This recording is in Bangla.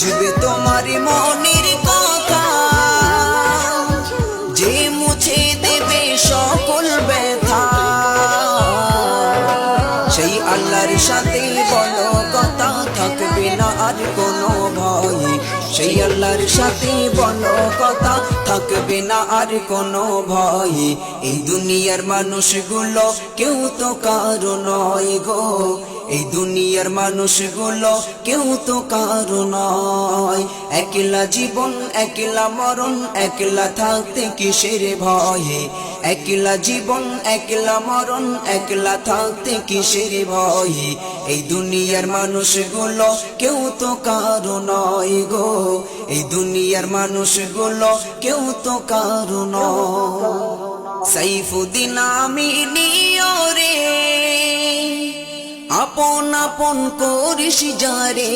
বুঝবে তোমার মনের কথা, যে মুছে দেবে সকল ব্যথা। সেই আল্লাহর সাথে বলো কথা, থাকবে না আর কোনো ভয়। সেই আল্লাহর সাথে বলো কথা, থাকবে না আর কোনো ভয়। এই দুনিয়ার মানুষগুলো কেউ তো কারো নয় গো, এই দুনিয়ার মানুষগুলো কেউ তো কারো নয়। একলা জীবন একলা মরণ, একলা থাকতে কিসের ভয়ে। একলা জীবন একলা মরণ, একলা থাকতে কিসের ভয়ে। এই দুনিয়ার মানুষগুলো কেউ তো কারো নয় গো, এই দুনিয়ার মানুষগুলো কেউ তো কারো নয়। সাইফুদ্দিন আমি নিয়রে আপন আপন করিস যারে।